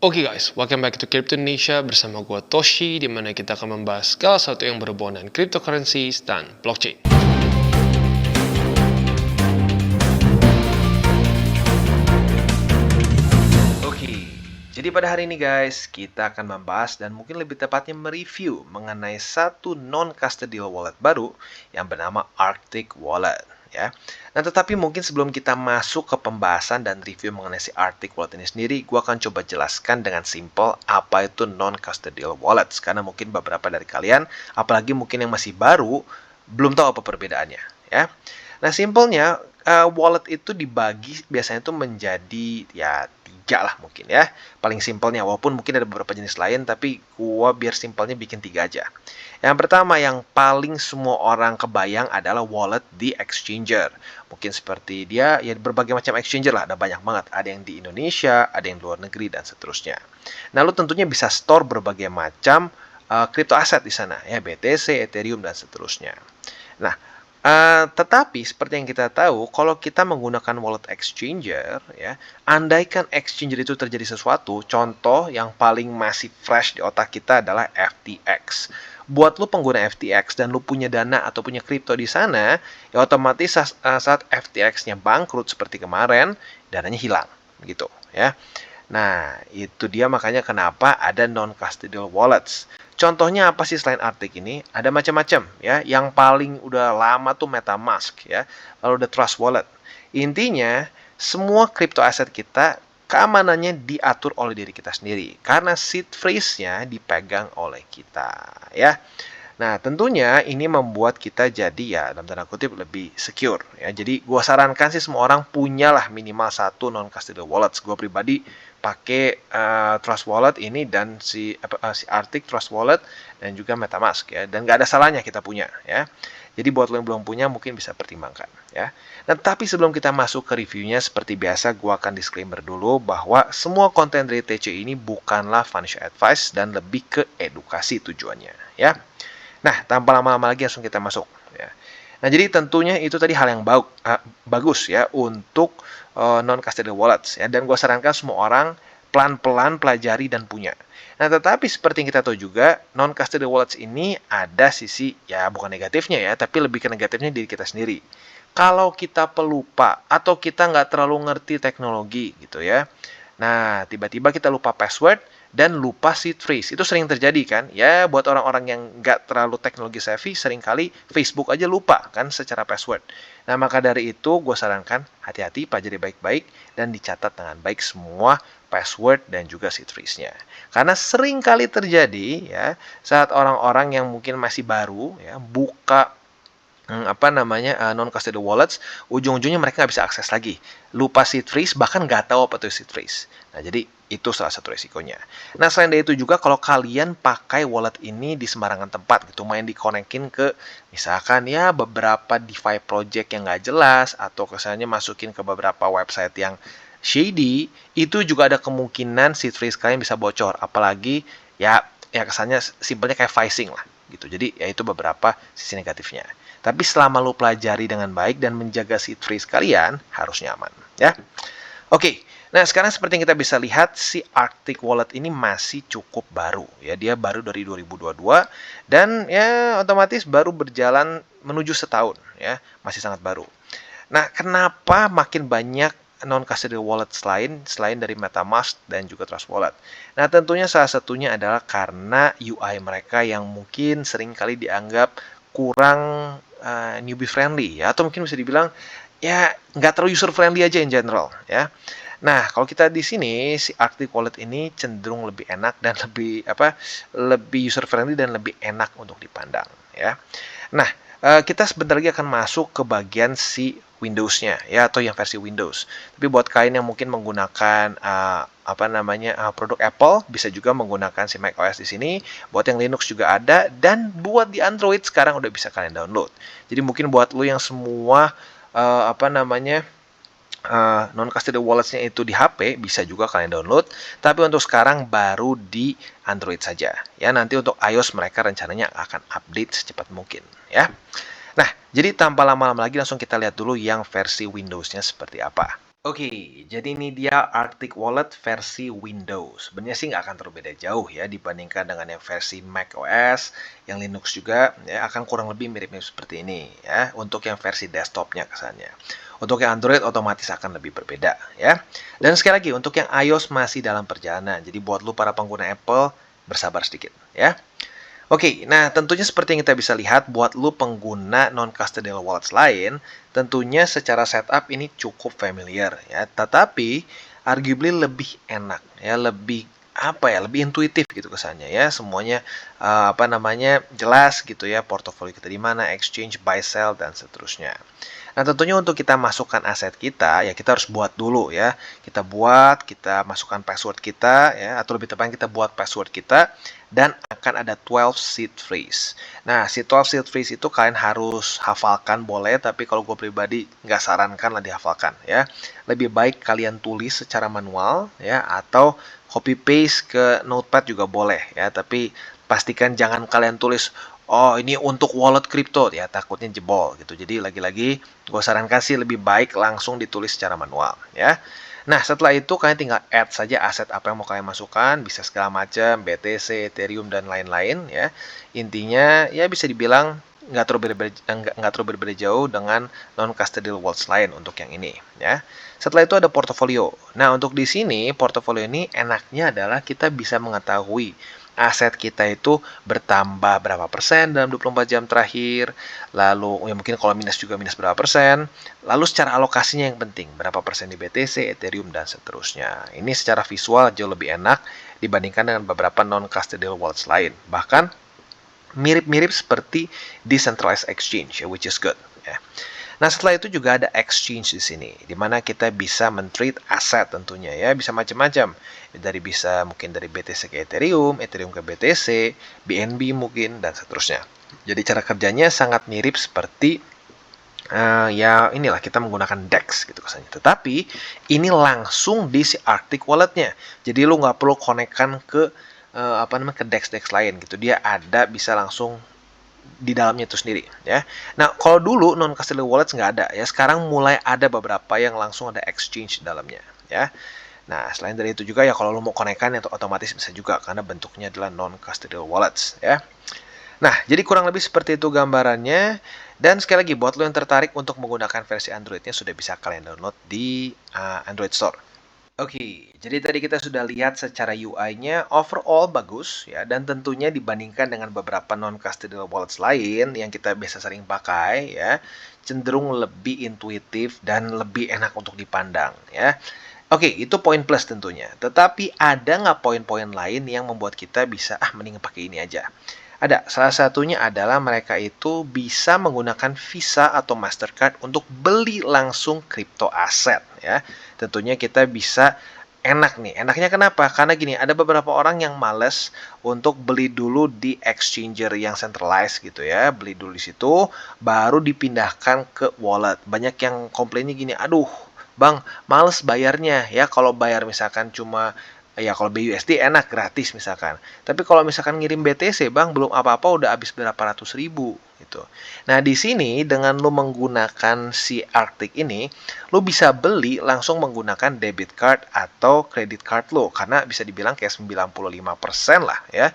Oke guys, welcome back to Crypto Indonesia bersama gua Toshi, di mana kita akan membahas segala sesuatu yang berhubungan dengan cryptocurrencies dan blockchain. Oke, jadi pada hari ini guys, kita akan membahas dan mungkin lebih tepatnya mereview mengenai satu non-custodial wallet baru yang bernama Arctic Wallet. Ya. Nah, tetapi mungkin sebelum kita masuk ke pembahasan dan review mengenai si Arctic Wallet ini sendiri, gua akan coba jelaskan dengan simple apa itu non-custodial wallets. Karena mungkin beberapa dari kalian, apalagi mungkin yang masih baru, belum tahu apa perbedaannya. Ya. Nah, simpelnya wallet itu dibagi biasanya itu menjadi ya 3 lah mungkin ya. Paling simpelnya, walaupun mungkin ada beberapa jenis lain, tapi gua biar simpelnya bikin 3 aja. Yang pertama, yang paling semua orang kebayang adalah wallet di exchanger. Mungkin seperti dia, ya berbagai macam exchanger lah, ada banyak banget. Ada yang di Indonesia, ada yang di luar negeri, dan seterusnya. Nah, lu tentunya bisa store berbagai macam crypto aset di sana, ya BTC, Ethereum, dan seterusnya. Nah, tetapi seperti yang kita tahu, kalau kita menggunakan wallet exchanger, ya, andaikan exchanger itu terjadi sesuatu, contoh yang paling masih fresh di otak kita adalah FTX. Buat lu pengguna FTX dan lu punya dana atau punya kripto di sana, ya otomatis saat FTX-nya bangkrut seperti kemarin, dananya hilang, gitu, ya. Nah, itu dia makanya kenapa ada non-custodial wallets. Contohnya apa sih selain Arctic ini? Ada macam-macam ya. Yang paling udah lama tuh MetaMask ya. Lalu ada Trust Wallet. Intinya, semua crypto aset kita keamanannya diatur oleh diri kita sendiri karena seed phrase-nya dipegang oleh kita ya. Nah, tentunya ini membuat kita jadi ya dalam tanda kutip lebih secure ya. Jadi gua sarankan sih semua orang punyalah minimal satu non custodial wallets. Gua pribadi pakai Trust Wallet ini dan si Arctic Trust Wallet dan juga MetaMask ya. Dan nggak ada salahnya kita punya ya. Jadi buat lo yang belum punya mungkin bisa pertimbangkan ya. Nah, tapi sebelum kita masuk ke reviewnya seperti biasa gua akan disclaimer dulu bahwa semua konten dari TC ini bukanlah financial advice dan lebih ke edukasi tujuannya ya. Nah, tanpa lama-lama lagi langsung kita masuk ya. Nah, jadi tentunya itu tadi hal yang bagus ya untuk non-custodial wallets ya. Dan gue sarankan semua orang pelan-pelan pelajari dan punya. Nah, tetapi seperti yang kita tahu juga, non-custodial wallets ini ada sisi ya bukan negatifnya ya, tapi lebih ke negatifnya diri kita sendiri. Kalau kita pelupa atau kita nggak terlalu ngerti teknologi gitu ya. Nah, tiba-tiba kita lupa password dan lupa seed phrase. Itu sering terjadi kan? Ya, buat orang-orang yang nggak terlalu teknologi savvy, seringkali Facebook aja lupa kan secara password. Nah, maka dari itu gue sarankan hati-hati, pelajari baik-baik, dan dicatat dengan baik semua password dan juga seed phrase-nya. Karena seringkali terjadi ya, saat orang-orang yang mungkin masih baru ya, buka non-custodial wallets, ujung-ujungnya mereka nggak bisa akses lagi. Lupa seed phrase, bahkan nggak tahu apa itu seed phrase. Nah, jadi itu salah satu resikonya. Nah, selain dari itu juga kalau kalian pakai wallet ini di sembarangan tempat gitu, main dikonekin ke misalkan ya beberapa DeFi project yang nggak jelas, atau kesannya masukin ke beberapa website yang shady, itu juga ada kemungkinan seed phrase kalian bisa bocor. Apalagi ya kesannya simpelnya kayak phishing lah gitu. Jadi ya itu beberapa sisi negatifnya. Tapi selama lo pelajari dengan baik dan menjaga seed phrase kalian, harusnya aman ya. Oke, nah sekarang seperti yang kita bisa lihat, si Arctic Wallet ini masih cukup baru ya. Dia baru dari 2022 dan ya otomatis baru berjalan menuju setahun ya, masih sangat baru. Nah, kenapa makin banyak non-custodial wallet selain dari MetaMask dan juga Trust Wallet? Nah, tentunya salah satunya adalah karena UI mereka yang mungkin sering kali dianggap kurang newbie friendly ya, atau mungkin bisa dibilang ya nggak terlalu user friendly aja in general ya. Nah, kalau kita di sini si Arctic Wallet ini cenderung lebih enak dan lebih user friendly dan lebih enak untuk dipandang ya. Nah, kita sebentar lagi akan masuk ke bagian si Windows-nya ya, atau yang versi Windows. Tapi buat kalian yang mungkin menggunakan produk Apple, bisa juga menggunakan si macOS di sini. Buat yang Linux juga ada, dan buat di Android sekarang udah bisa kalian download. Jadi mungkin buat lu yang semua non-custodial wallets-nya itu di HP, bisa juga kalian download. Tapi untuk sekarang baru di Android saja. Ya, nanti untuk iOS mereka rencananya akan update secepat mungkin ya. Nah, jadi tanpa lama-lama lagi langsung kita lihat dulu yang versi Windows-nya seperti apa. Oke, jadi ini dia Arctic Wallet versi Windows. Sebenarnya sih nggak akan terlalu beda jauh ya dibandingkan dengan yang versi macOS, yang Linux juga ya akan kurang lebih mirip-mirip seperti ini ya untuk yang versi desktopnya kesannya. Untuk yang Android otomatis akan lebih berbeda ya. Dan sekali lagi untuk yang iOS masih dalam perjalanan. Jadi buat lu para pengguna Apple bersabar sedikit ya. Oke, nah tentunya seperti yang kita bisa lihat buat lu pengguna non-custodial wallets lain, tentunya secara setup ini cukup familiar ya, tetapi arguably lebih enak ya, lebih apa ya, lebih intuitif gitu kesannya ya, semuanya apa namanya jelas gitu ya, portofolio kita di mana, exchange, buy, sell dan seterusnya. Nah, tentunya untuk kita masukkan aset kita, ya kita harus buat dulu ya. Kita masukkan password kita ya, atau lebih tepatnya kita buat password kita dan akan ada 12 seed phrase. Nah, si 12 seed phrase itu kalian harus hafalkan boleh, tapi kalau gue pribadi nggak sarankan lah dihafalkan ya. Lebih baik kalian tulis secara manual ya, atau copy paste ke notepad juga boleh ya, tapi pastikan jangan kalian tulis oh ini untuk wallet crypto ya, takutnya jebol gitu. Jadi lagi-lagi gue sarankan sih lebih baik langsung ditulis secara manual ya. Nah, setelah itu kalian tinggal add saja aset apa yang mau kalian masukkan, bisa segala macam, BTC, Ethereum dan lain-lain ya. Intinya ya bisa dibilang nggak terlalu berbeda jauh dengan non custodial wallets lain untuk yang ini ya. Setelah itu ada portofolio. Nah, untuk di sini portofolio ini enaknya adalah kita bisa mengetahui aset kita itu bertambah berapa persen dalam 24 jam terakhir, lalu ya mungkin kalau minus juga minus berapa persen, lalu secara alokasinya yang penting, berapa persen di BTC, Ethereum, dan seterusnya. Ini secara visual jauh lebih enak dibandingkan dengan beberapa non-custodial wallets lain. Bahkan mirip-mirip seperti decentralized exchange, which is good. Ya. Nah, setelah itu juga ada exchange di sini, di mana kita bisa men-trade aset tentunya ya, bisa macam-macam. Mungkin dari BTC ke Ethereum, Ethereum ke BTC, BNB mungkin dan seterusnya. Jadi cara kerjanya sangat mirip seperti ya inilah kita menggunakan DEX gitu kesannya. Tetapi ini langsung di si Arctic Wallet-nya. Jadi lu nggak perlu konekkan ke ke DEX lain gitu. Dia ada bisa langsung di dalamnya itu sendiri ya. Nah, kalau dulu non custodial wallets nggak ada ya. Sekarang mulai ada beberapa yang langsung ada exchange di dalamnya ya. Nah, selain dari itu juga ya kalau lo mau konekkan itu otomatis bisa juga karena bentuknya adalah non custodial wallets ya. Nah, jadi kurang lebih seperti itu gambarannya. Dan sekali lagi buat lo yang tertarik untuk menggunakan versi Android-nya sudah bisa kalian download di Android Store. Oke, jadi tadi kita sudah lihat secara UI-nya overall bagus ya, dan tentunya dibandingkan dengan beberapa non-custodial wallets lain yang kita biasa sering pakai ya, cenderung lebih intuitif dan lebih enak untuk dipandang ya. Oke, itu poin plus tentunya. Tetapi ada nggak poin-poin lain yang membuat kita bisa mending pakai ini aja? Ada, salah satunya adalah mereka itu bisa menggunakan Visa atau Mastercard untuk beli langsung crypto aset ya. Tentunya kita bisa enak nih. Enaknya kenapa? Karena gini, ada beberapa orang yang males untuk beli dulu di exchanger yang centralized gitu ya. Beli dulu di situ, baru dipindahkan ke wallet. Banyak yang komplainnya gini, aduh bang, males bayarnya ya. Kalau bayar misalkan cuma ya kalau BUSD enak gratis misalkan. Tapi kalau misalkan ngirim BTC, Bang, belum apa-apa udah habis berapa ratus ribu gitu. Nah, di sini dengan lu menggunakan si Arctic ini, lu bisa beli langsung menggunakan debit card atau credit card lo karena bisa dibilang kayak 95% lah ya.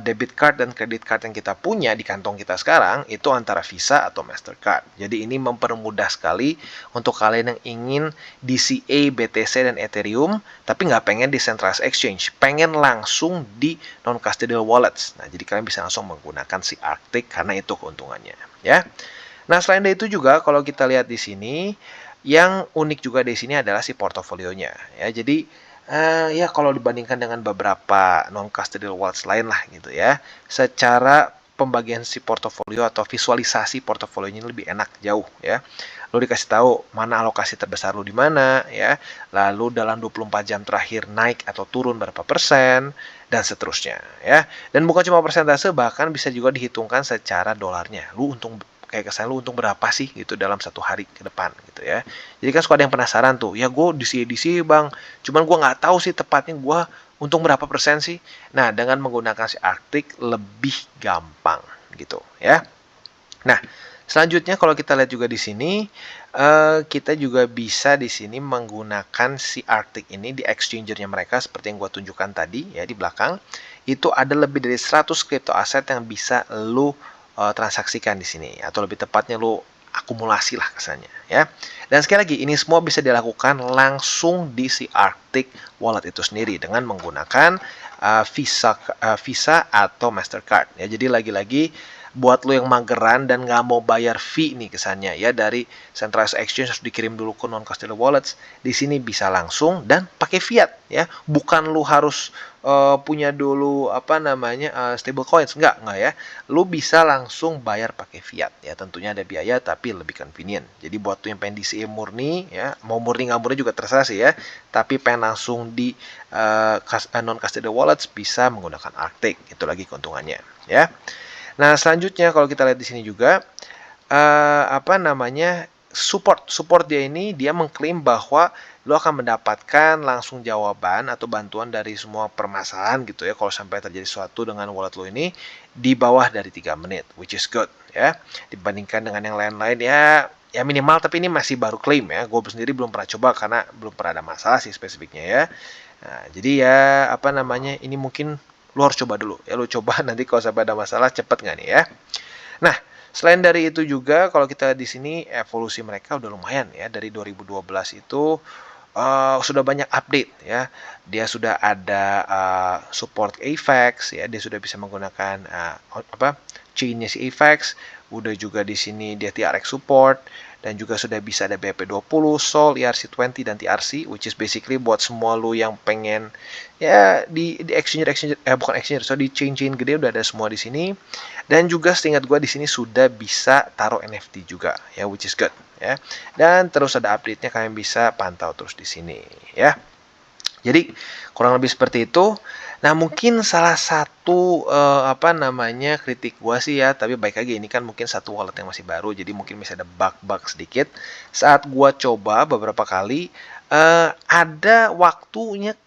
Debit card dan credit card yang kita punya di kantong kita sekarang itu antara Visa atau Mastercard. Jadi ini mempermudah sekali untuk kalian yang ingin DCA, BTC, dan Ethereum, tapi nggak pengen di centralized exchange, pengen langsung di non-custodial wallets. Nah, jadi kalian bisa langsung menggunakan si Arctic karena itu keuntungannya, ya. Nah, selain dari itu juga kalau kita lihat di sini, yang unik juga di sini adalah si portofolionya, ya. Jadi ya kalau dibandingkan dengan beberapa non-custodial wallets lain lah gitu ya, secara pembagian si portofolio atau visualisasi portofolionya lebih enak jauh ya. Lu dikasih tahu mana alokasi terbesar lu di mana ya, lalu dalam 24 jam terakhir naik atau turun berapa persen dan seterusnya ya. Dan bukan cuma persentase, bahkan bisa juga dihitungkan secara dolarnya. Lu untung kayak kesan lu untung berapa sih gitu dalam satu hari ke depan gitu ya. Jadi kan suka ada yang penasaran tuh, ya gue DC bang, cuman gue nggak tahu sih tepatnya gue untung berapa persen sih. Nah, dengan menggunakan si Arctic lebih gampang gitu ya. Nah, Selanjutnya kalau kita lihat juga di sini, kita juga bisa di sini menggunakan si Arctic ini di exchanger-nya mereka seperti yang gua tunjukkan tadi ya di belakang. Itu ada lebih dari 100 crypto aset yang bisa lu transaksikan di sini atau lebih tepatnya lu akumulasi lah kesannya ya. Dan sekali lagi ini semua bisa dilakukan langsung di si Arctic Wallet itu sendiri dengan menggunakan Visa atau Mastercard ya. Jadi lagi-lagi buat lo yang mageran dan nggak mau bayar fee nih kesannya ya dari centralized exchange harus dikirim dulu ke non custodial wallets, di sini bisa langsung dan pakai fiat ya, bukan lu harus punya dulu apa namanya stable coins, enggak ya, lu bisa langsung bayar pakai fiat ya, tentunya ada biaya tapi lebih convenient. Jadi buat tuh yang pengen DCA murni ya, mau murni nggak murni juga terserah sih ya, tapi pengen langsung di non custodial wallets bisa menggunakan Arctic, itu lagi keuntungannya ya. Nah, selanjutnya kalau kita lihat di sini juga apa namanya support dia ini dia mengklaim bahwa lo akan mendapatkan langsung jawaban atau bantuan dari semua permasalahan gitu ya kalau sampai terjadi sesuatu dengan wallet lo ini di bawah dari 3 menit, which is good ya, dibandingkan dengan yang lain-lain ya minimal, tapi ini masih baru klaim ya, gue sendiri belum pernah coba karena belum pernah ada masalah sih spesifiknya ya. Nah, jadi ya apa namanya ini mungkin lo harus coba dulu ya, lo coba nanti kalau sampai ada masalah cepet nggak nih ya. Nah, selain dari itu juga kalau kita di sini evolusi mereka udah lumayan ya, dari 2012 itu sudah banyak update ya. Dia sudah ada support AVAX ya, dia sudah bisa menggunakan apa chainnya si AVAX, udah juga di sini dia TRX support, dan juga sudah bisa ada BRP20, SOL, ERC20 dan TRC, which is basically buat semua lu yang pengen ya di exchange bukan exchange, so di chain gede udah ada semua di sini. Dan juga seingat gue di sini sudah bisa taruh NFT juga ya, which is good ya. Dan terus ada update-nya, kalian bisa pantau terus di sini ya. Jadi kurang lebih seperti itu. Nah, mungkin salah satu apa namanya kritik gua sih ya, tapi baik lagi ini kan mungkin satu wallet yang masih baru, jadi mungkin masih ada bug-bug sedikit. Saat gua coba beberapa kali ada waktunya,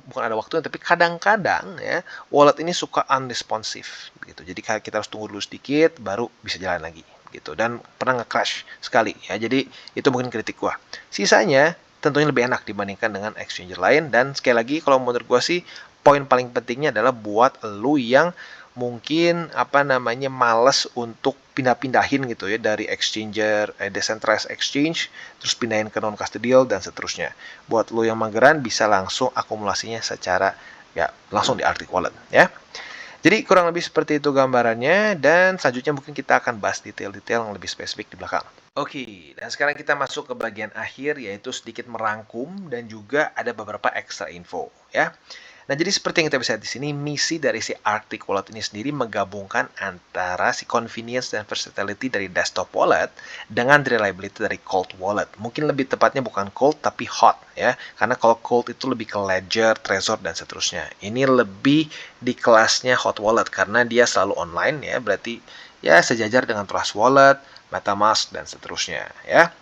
bukan ada waktunya, tapi kadang-kadang ya wallet ini suka unresponsive gitu. Jadi kita harus tunggu dulu sedikit baru bisa jalan lagi gitu, dan pernah nge-crash sekali ya. Jadi itu mungkin kritik gua. Sisanya tentunya lebih enak dibandingkan dengan exchanger lain, dan sekali lagi kalau menurut gue sih poin paling pentingnya adalah buat lu yang mungkin apa namanya males untuk pindah-pindahin gitu ya dari exchanger decentralized exchange terus pindahin ke non custodial dan seterusnya. Buat lu yang mageran bisa langsung akumulasinya secara ya langsung di Arctic Wallet ya. Jadi kurang lebih seperti itu gambarannya, dan selanjutnya mungkin kita akan bahas detail-detail yang lebih spesifik di belakang. Oke, dan sekarang kita masuk ke bagian akhir, yaitu sedikit merangkum dan juga ada beberapa extra info ya. Nah, jadi seperti yang kita bisa lihat di sini, misi dari si Arctic Wallet ini sendiri menggabungkan antara si convenience dan versatility dari desktop wallet dengan reliability dari cold wallet. Mungkin lebih tepatnya bukan cold tapi hot ya, karena kalau cold itu lebih ke ledger, trezor dan seterusnya. Ini lebih di kelasnya hot wallet karena dia selalu online ya, berarti ya sejajar dengan Trust Wallet, MetaMask dan seterusnya ya.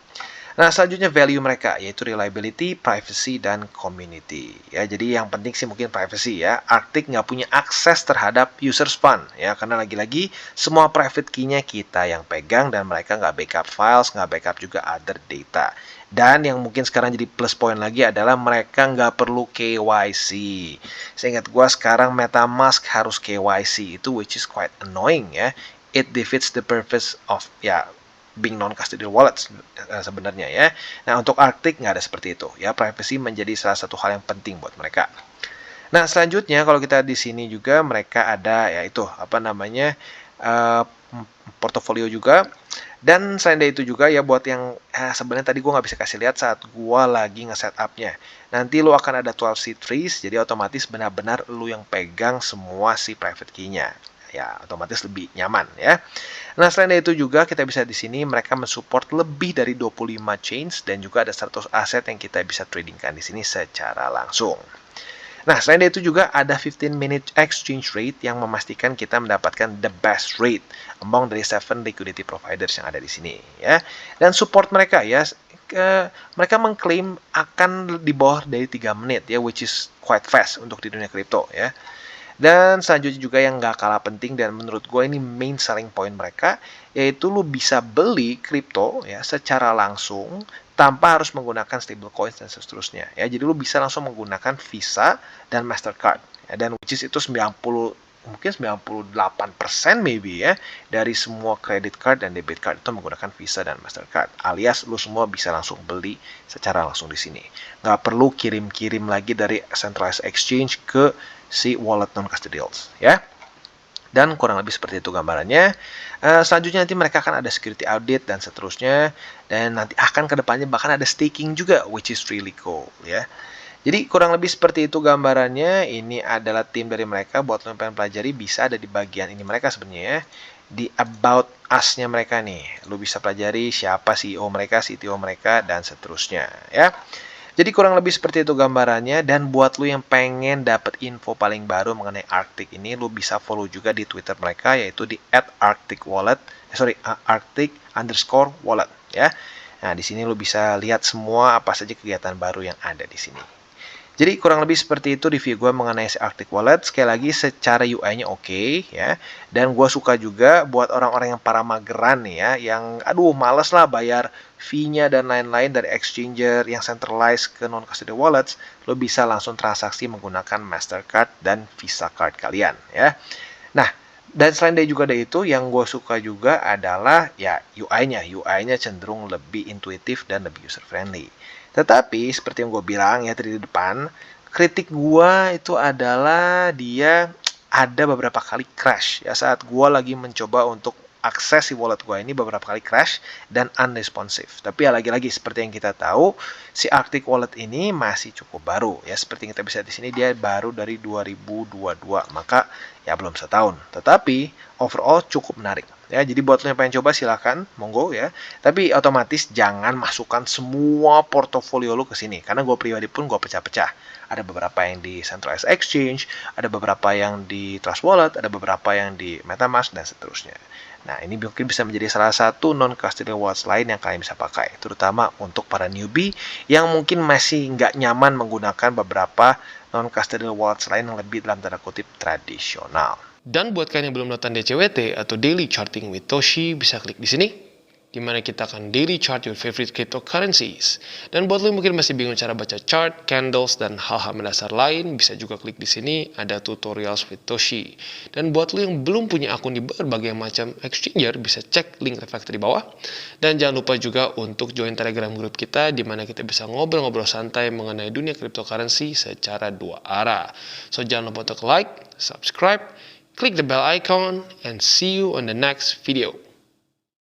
Nah, selanjutnya value mereka yaitu reliability, privacy, dan community. Ya, jadi yang penting sih mungkin privacy ya. Arctic nggak punya akses terhadap user fund ya, karena lagi-lagi semua private key-nya kita yang pegang dan mereka nggak backup files, nggak backup juga other data. Dan yang mungkin sekarang jadi plus point lagi adalah mereka nggak perlu KYC. Seingat gua sekarang MetaMask harus KYC itu, which is quite annoying ya. It defeats the purpose of ya being non-custodial wallet sebenarnya ya. Nah, untuk Arctic nggak ada seperti itu ya. Privacy menjadi salah satu hal yang penting buat mereka. Nah, selanjutnya kalau kita di sini juga mereka ada yaitu apa namanya portofolio juga. Dan selain dari itu juga ya buat yang sebenarnya tadi gue nggak bisa kasih lihat saat gue lagi nge-setupnya. Nanti lo akan ada 12 seed freeze, jadi otomatis benar-benar lo yang pegang semua si private key-nya. Ya, otomatis lebih nyaman ya. Nah, selain dari itu juga kita bisa di sini mereka mensupport lebih dari 25 chains dan juga ada 100 aset yang kita bisa tradingkan di sini secara langsung. Nah, selain dari itu juga ada 15-minute exchange rate yang memastikan kita mendapatkan the best rate among dari 7 liquidity providers yang ada di sini ya. Dan support mereka ya mereka mengklaim akan di bawah dari 3 menit ya, which is quite fast untuk di dunia kripto ya. Dan selanjutnya juga yang nggak kalah penting dan menurut gue ini main selling point mereka, yaitu lu bisa beli kripto ya secara langsung tanpa harus menggunakan stablecoins dan seterusnya ya. Jadi lu bisa langsung menggunakan Visa dan Mastercard ya, dan which is itu 90 mungkin 98% maybe ya dari semua credit card dan debit card itu menggunakan Visa dan Mastercard, alias lu semua bisa langsung beli secara langsung di sini, nggak perlu kirim-kirim lagi dari centralized exchange ke si wallet non custodials ya. Dan kurang lebih seperti itu gambarannya. Selanjutnya nanti mereka akan ada security audit dan seterusnya, dan nanti akan kedepannya bahkan ada staking juga, which is really cool ya. Jadi kurang lebih seperti itu gambarannya. Ini adalah tim dari mereka. Buat lo yang pengen pelajari bisa ada di bagian ini mereka sebenarnya ya. Di about us-nya mereka nih. Lo bisa pelajari siapa CEO mereka, CTO mereka, dan seterusnya ya. Jadi kurang lebih seperti itu gambarannya. Dan buat lo yang pengen dapat info paling baru mengenai Arctic ini, lo bisa follow juga di Twitter mereka, yaitu di @arcticwallet. Arctic_wallet ya. Nah, di sini lo bisa lihat semua apa saja kegiatan baru yang ada di sini. Jadi kurang lebih seperti itu review gue mengenai si Arctic Wallet. Sekali lagi secara UI-nya oke ya. Dan gue suka juga buat orang-orang yang para mageran nih ya, yang aduh males lah bayar fee-nya dan lain-lain dari exchanger yang centralized ke non-custodial wallets, lo bisa langsung transaksi menggunakan Mastercard dan Visa Card kalian ya. Nah, dan selain dari juga dari itu, yang gue suka juga adalah ya UI-nya. UI-nya cenderung lebih intuitif dan lebih user-friendly. Tetapi, seperti yang gue bilang ya tadi di depan, kritik gue itu adalah dia ada beberapa kali crash. Ya, saat gue lagi mencoba untuk akses si wallet gue ini beberapa kali crash dan unresponsive. Tapi ya lagi-lagi seperti yang kita tahu, si Arctic Wallet ini masih cukup baru. Ya, seperti yang kita bisa di sini dia baru dari 2022. Maka ya belum setahun. Tetapi overall cukup menarik. Ya, jadi buat lo yang pengen coba silakan, monggo ya. Tapi otomatis jangan masukkan semua portofolio lo ke sini, karena gue pribadi pun gue pecah-pecah. Ada beberapa yang di centralized exchange, ada beberapa yang di Trust Wallet, ada beberapa yang di MetaMask dan seterusnya. Nah, ini mungkin bisa menjadi salah satu non-custodial wallets lain yang kalian bisa pakai, terutama untuk para newbie yang mungkin masih nggak nyaman menggunakan beberapa non-custodial wallets lain yang lebih dalam tanda kutip tradisional. Dan buat kalian yang belum nonton DCWT atau Daily Charting with Toshi, bisa klik di sini, di mana kita akan daily chart your favorite cryptocurrencies. Dan buat lo yang mungkin masih bingung cara baca chart, candles, dan hal-hal mendasar lain, bisa juga klik di sini, ada tutorials with Toshi. Dan buat lo yang belum punya akun di berbagai macam exchanger, bisa cek link reflektor di bawah. Dan jangan lupa juga untuk join Telegram group kita, di mana kita bisa ngobrol-ngobrol santai mengenai dunia cryptocurrency secara dua arah. So jangan lupa untuk like, subscribe, click the bell icon, and see you on the next video.